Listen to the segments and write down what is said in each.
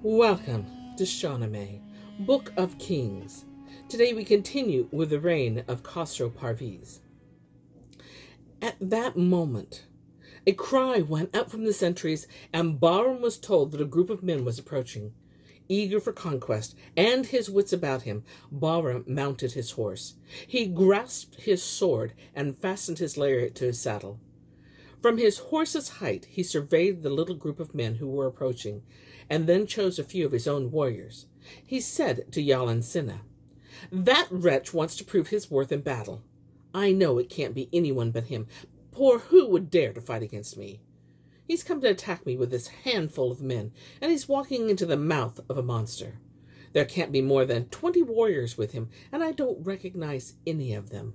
Welcome to Shahnameh, Book of Kings. Today we continue with the Reign of Khosrow Parvis. At that moment, a cry went up from the sentries, and Bahram was told that a group of men was approaching. Eager for conquest, and his wits about him, Bahram mounted his horse. He grasped his sword and fastened his lariat to his saddle. From his horse's height, he surveyed the little group of men who were approaching, and then chose a few of his own warriors. He said to Yalan-Sinna, "That wretch wants to prove his worth in battle. I know it can't be anyone but him, for who would dare to fight against me? He's come to attack me with this handful of men, and he's walking into the mouth of a monster. There can't be more than 20 warriors with him, and I don't recognize any of them.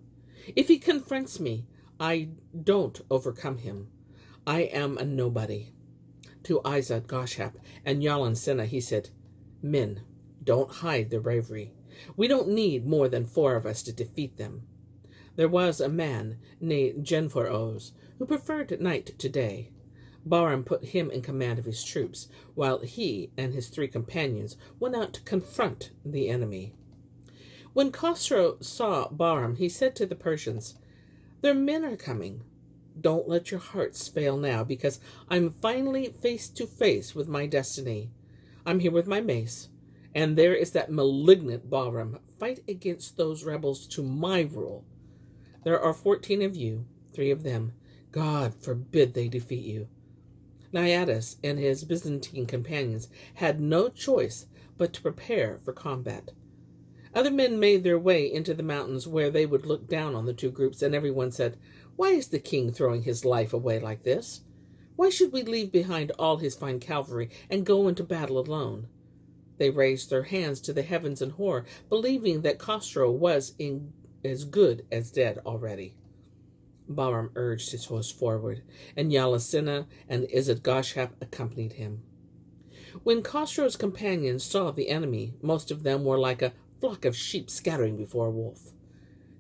If he confronts me, I don't overcome him. I am a nobody." To Izod Goshap and Yalan-Sinna he said, "Men, don't hide their bravery. We don't need more than 4 of us to defeat them." There was a man named Genfor-Oz who preferred night to day. Bahram put him in command of his troops, while he and his 3 companions went out to confront the enemy. When Khosrow saw Bahram, he said to the Persians, "Their men are coming. Don't let your hearts fail now, because I'm finally face to face with my destiny. I'm here with my mace, and there is that malignant Bahram. Fight against those rebels to my rule. There are 14 of you, 3 of them. God forbid they defeat you." Naiadus and his Byzantine companions had no choice but to prepare for combat. Other men made their way into the mountains where they would look down on the 2 groups, and everyone said, "Why is the king throwing his life away like this? Why should we leave behind all his fine cavalry and go into battle alone?" They raised their hands to the heavens in horror, believing that Khosrow was as good as dead already. Bahram urged his host forward, and Yalan-Sinna and Izod-Goshap accompanied him. When Khosrow's companions saw the enemy, most of them were like a flock of sheep scattering before a wolf.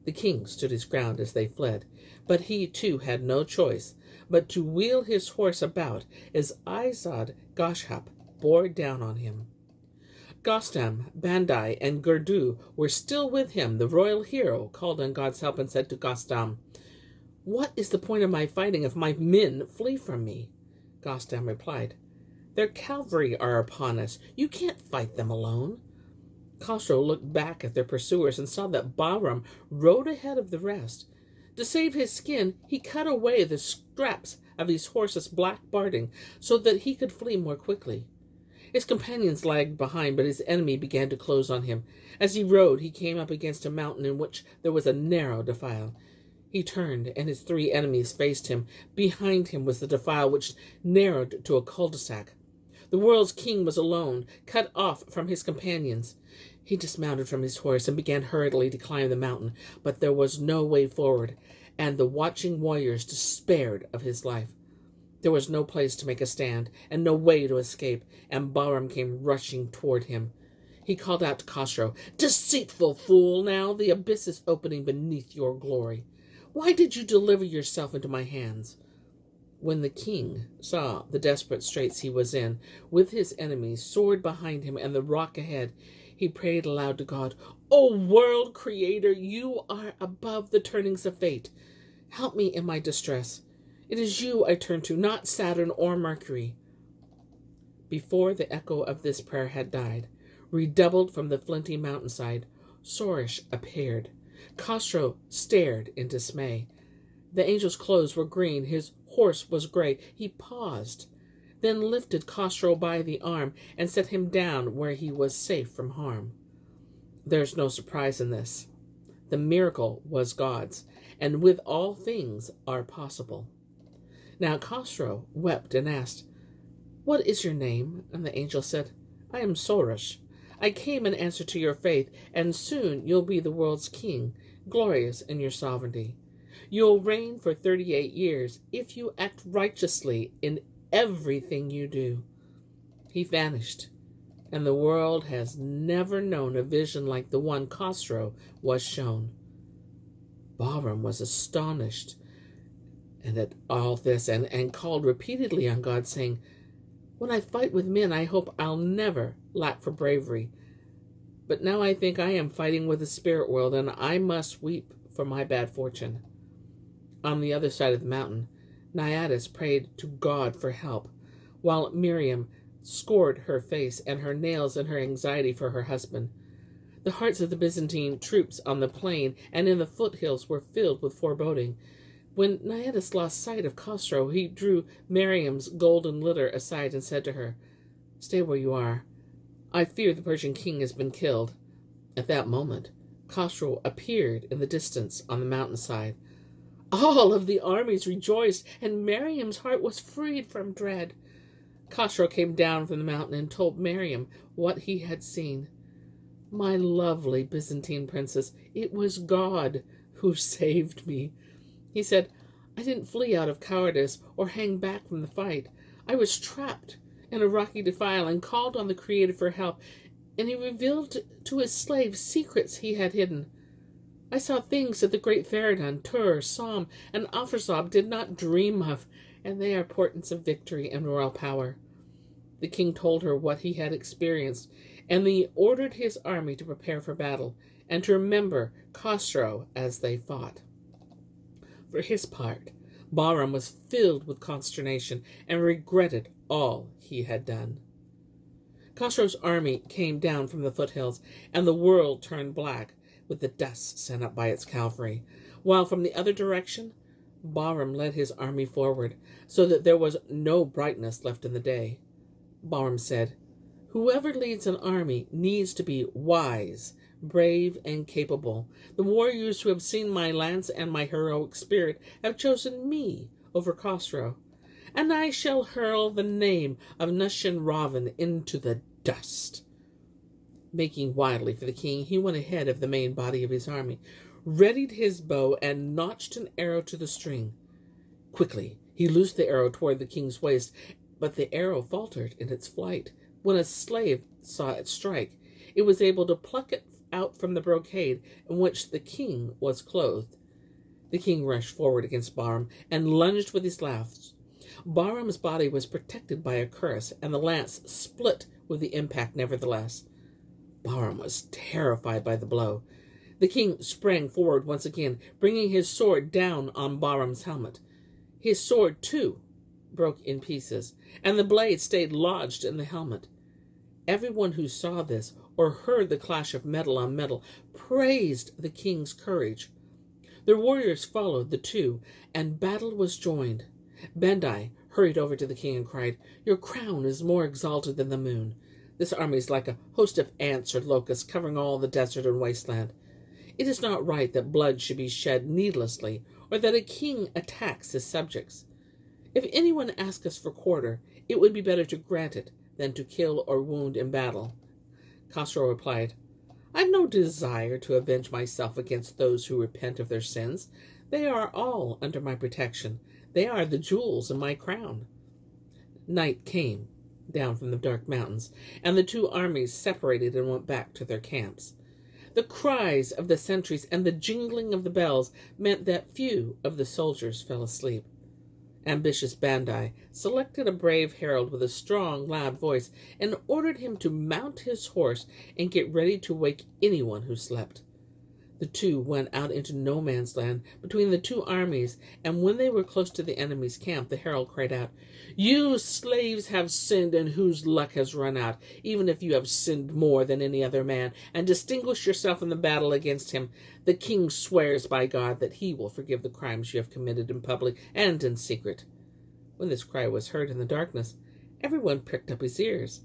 The king stood his ground as they fled, but he too had no choice but to wheel his horse about as Izod-Goshap bore down on him. Gostam, Bandai, and Gurdu were still with him. The royal hero called on God's help and said to Gostam, "What is the point of my fighting if my men flee from me?" Gostam replied, "Their cavalry are upon us. You can't fight them alone." Khosrow looked back at their pursuers and saw that Bahram rode ahead of the rest. To save his skin, he cut away the straps of his horse's black barding so that he could flee more quickly. His companions lagged behind, but his enemy began to close on him. As he rode, he came up against a mountain in which there was a narrow defile. He turned, and his 3 enemies faced him. Behind him was the defile, which narrowed to a cul-de-sac. The world's king was alone, cut off from his companions. He dismounted from his horse and began hurriedly to climb the mountain, but there was no way forward, and the watching warriors despaired of his life. There was no place to make a stand, and no way to escape, and Bahram came rushing toward him. He called out to Khosrow, "Deceitful fool, now the abyss is opening beneath your glory. Why did you deliver yourself into my hands?" When the king saw the desperate straits he was in, with his enemies, sword behind him, and the rock ahead, he prayed aloud to God, "O world creator, you are above the turnings of fate. Help me in my distress. It is you I turn to, not Saturn or Mercury." Before the echo of this prayer had died, redoubled from the flinty mountainside, Sorush appeared. Khosrow stared in dismay. The angel's clothes were green, his horse was gray. He paused, then lifted Khosrow by the arm and set him down where he was safe from harm. There's no surprise in this. The miracle was God's, and with all things are possible. Now Khosrow wept and asked, "What is your name?" And the angel said, "I am Sorush. I came in answer to your faith, and soon you'll be the world's king, glorious in your sovereignty. You'll reign for 38 years if you act righteously in everything you do." He vanished, and the world has never known a vision like the one Khosrow was shown. Bahram was astonished and at all this, and called repeatedly on God, saying, When I fight with men, I hope I'll never lack for bravery. But now I think I am fighting with the spirit world, and I must weep for my bad fortune." On the other side of the mountain, Naiadis prayed to God for help, while Miriam scored her face and her nails in her anxiety for her husband. The hearts of the Byzantine troops on the plain and in the foothills were filled with foreboding. When Naiadis lost sight of Khosrow, he drew Miriam's golden litter aside and said to her, "Stay where you are. I fear the Persian king has been killed." At that moment, Khosrow appeared in the distance on the mountainside. All of the armies rejoiced, and Miriam's heart was freed from dread. Khosrow came down from the mountain and told Miriam what he had seen. "My lovely Byzantine princess, it was God who saved me," he said. "I didn't flee out of cowardice or hang back from the fight. I was trapped in a rocky defile and called on the Creator for help, and he revealed to his slaves secrets he had hidden. I saw things that the great Feridun, Tur, Som, and Alfarzab did not dream of, and they are portents of victory and royal power." The king told her what he had experienced, and he ordered his army to prepare for battle and to remember Khosrow as they fought. For his part, Bahram was filled with consternation and regretted all he had done. Khosrow's army came down from the foothills, and the world turned black with the dust sent up by its cavalry, while from the other direction, Bahram led his army forward, so that there was no brightness left in the day. Bahram said, "Whoever leads an army needs to be wise, brave, and capable. The warriors who have seen my lance and my heroic spirit have chosen me over Khosrow, and I shall hurl the name of Nushin-Ravan into the dust." Making wildly for the king, he went ahead of the main body of his army, readied his bow, and notched an arrow to the string. Quickly, he loosed the arrow toward the king's waist, but the arrow faltered in its flight. When a slave saw it strike, it was able to pluck it out from the brocade in which the king was clothed. The king rushed forward against Bahram and lunged with his lance. Bahram's body was protected by a cuirass, and the lance split with the impact nevertheless. Bahram was terrified by the blow. The king sprang forward once again, bringing his sword down on Bahram's helmet. His sword, too, broke in pieces, and the blade stayed lodged in the helmet. Everyone who saw this or heard the clash of metal on metal praised the king's courage. The warriors followed the two, and battle was joined. Bendai hurried over to the king and cried, "Your crown is more exalted than the moon. This army is like a host of ants or locusts covering all the desert and wasteland. It is not right that blood should be shed needlessly, or that a king attacks his subjects. If anyone asks us for quarter, it would be better to grant it than to kill or wound in battle." Khosrow replied, "I have no desire to avenge myself against those who repent of their sins. They are all under my protection. They are the jewels in my crown." Night came down from the dark mountains, and the two armies separated and went back to their camps. The cries of the sentries and the jingling of the bells meant that few of the soldiers fell asleep. Ambitious Bandai selected a brave herald with a strong, loud voice and ordered him to mount his horse and get ready to wake anyone who slept. The two went out into no man's land between the two armies, and when they were close to the enemy's camp, the herald cried out, "You slaves have sinned, and whose luck has run out, even if you have sinned more than any other man, and distinguished yourself in the battle against him. The king swears by God that he will forgive the crimes you have committed in public and in secret." When this cry was heard in the darkness, everyone pricked up his ears,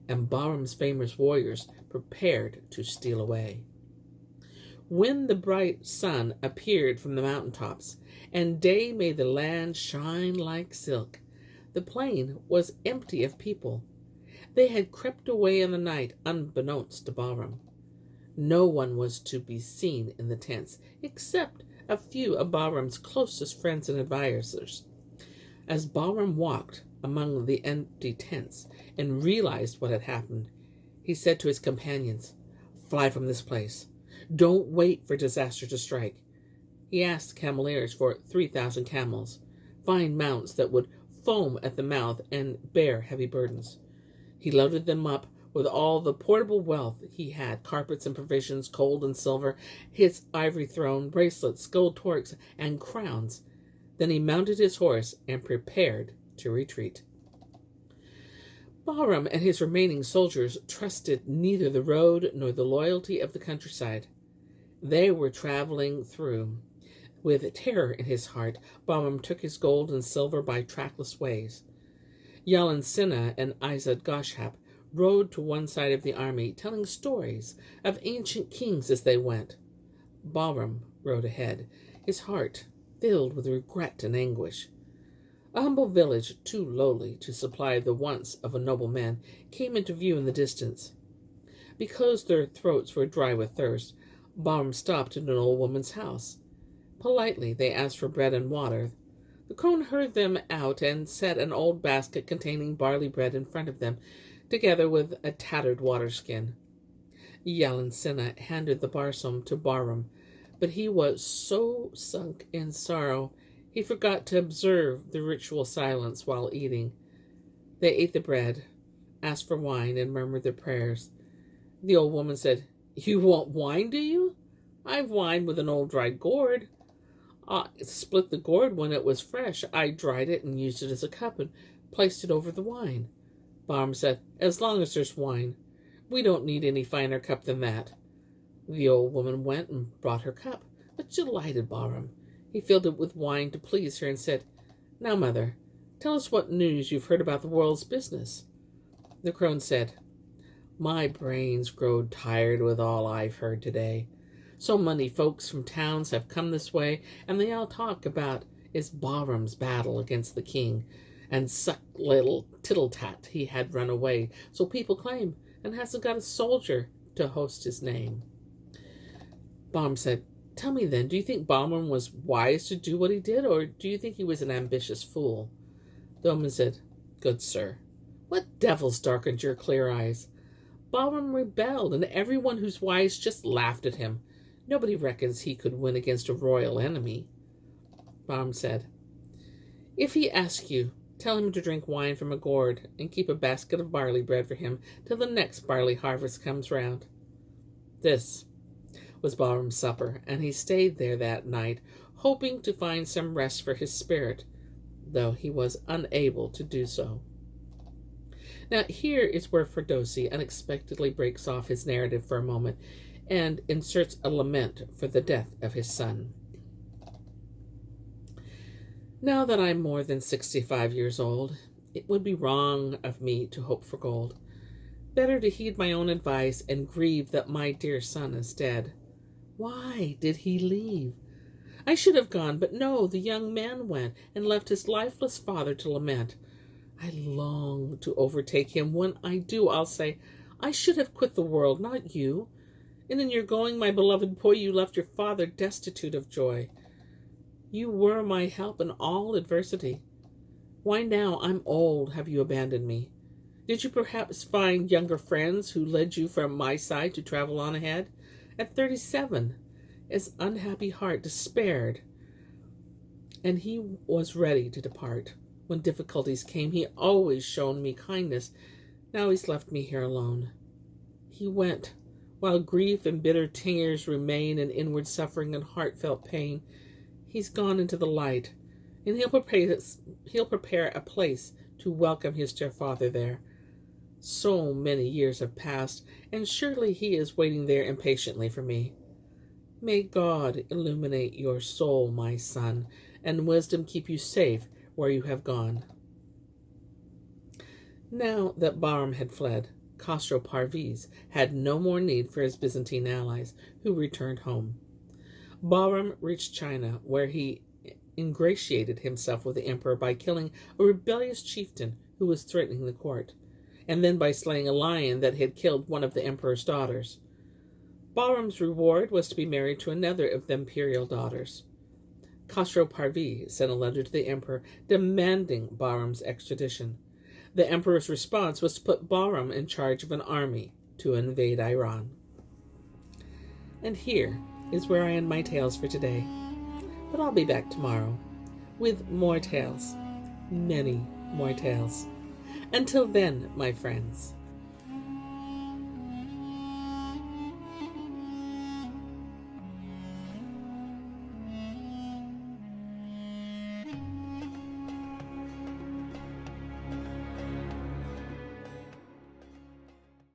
and Bahram's famous warriors prepared to steal away. When the bright sun appeared from the mountaintops, and day made the land shine like silk, the plain was empty of people. They had crept away in the night, unbeknownst to Bahram. No one was to be seen in the tents, except a few of Bahram's closest friends and advisers. As Bahram walked among the empty tents and realized what had happened, he said to his companions, "Fly from this place. Don't wait for disaster to strike." He asked cameleers for 3,000 camels, fine mounts that would foam at the mouth and bear heavy burdens. He loaded them up with all the portable wealth he had, carpets and provisions, gold and silver, his ivory throne, bracelets, gold torques, and crowns. Then he mounted his horse and prepared to retreat. Bahram and his remaining soldiers trusted neither the road nor the loyalty of the countryside. They were traveling through. With terror in his heart, Bahram took his gold and silver by trackless ways. Yalan Sinha and Izad Goshap rode to one side of the army, telling stories of ancient kings as they went. Bahram rode ahead, his heart filled with regret and anguish. A humble village, too lowly to supply the wants of a noble man, came into view in the distance. Because their throats were dry with thirst, Bahram stopped at an old woman's house. Politely, they asked for bread and water. The crone heard them out and set an old basket containing barley bread in front of them, together with a tattered water-skin. Yalan Sinha handed the barsum to Bahram, but he was so sunk in sorrow he forgot to observe the ritual silence while eating. They ate the bread, asked for wine, and murmured their prayers. The old woman said, "You want wine, do you? I've wine with an old dry gourd. I split the gourd when it was fresh. I dried it and used it as a cup and placed it over the wine." Bahram said, "As long as there's wine. We don't need any finer cup than that." The old woman went and brought her cup, which delighted Bahram. He filled it with wine to please her and said, "Now, mother, tell us what news you've heard about the world's business." The crone said, "My brain's growed tired with all I've heard today. So many folks from towns have come this way, and they all talk about is Bahram's battle against the king, and such little tittle-tat he had run away, so people claim, and hasn't got a soldier to host his name." Bahram said, "Tell me then, do you think Bahram was wise to do what he did, or do you think he was an ambitious fool?" The woman said, "Good sir, what devils darkened your clear eyes? Bahram rebelled, and everyone who's wise just laughed at him. Nobody reckons he could win against a royal enemy." Bahram said, "If he asks you, tell him to drink wine from a gourd, and keep a basket of barley bread for him till the next barley harvest comes round." This was Bahram's supper, and he stayed there that night, hoping to find some rest for his spirit, though he was unable to do so. Now here is where Ferdowsi unexpectedly breaks off his narrative for a moment and inserts a lament for the death of his son. "Now that I'm more than 65 years old, it would be wrong of me to hope for gold. Better to heed my own advice and grieve that my dear son is dead. Why did he leave? I should have gone, but no, the young man went and left his lifeless father to lament. I long to overtake him. When I do, I'll say, 'I should have quit the world, not you. And in your going, my beloved boy, you left your father destitute of joy. You were my help in all adversity. Why now I'm old have you abandoned me? Did you perhaps find younger friends who led you from my side to travel on ahead? At 37, his unhappy heart despaired, and he was ready to depart. When difficulties came, he always shown me kindness. Now he's left me here alone. He went, while grief and bitter tears remain, and inward suffering and heartfelt pain. He's gone into the light, and he'll prepare a place to welcome his dear father there. So many years have passed, and surely he is waiting there impatiently for me. May God illuminate your soul, my son, and wisdom keep you safe where you have gone." Now that Bahram had fled, Khosrow Parvis had no more need for his Byzantine allies, who returned home. Bahram reached China, where he ingratiated himself with the emperor by killing a rebellious chieftain who was threatening the court, and then by slaying a lion that had killed one of the emperor's daughters. Bahram's reward was to be married to another of the imperial daughters. Khosrow Parvis sent a letter to the emperor demanding Bahram's extradition. The emperor's response was to put Bahram in charge of an army to invade Iran. And here is where I end my tales for today. But I'll be back tomorrow with more tales, many more tales. Until then, my friends,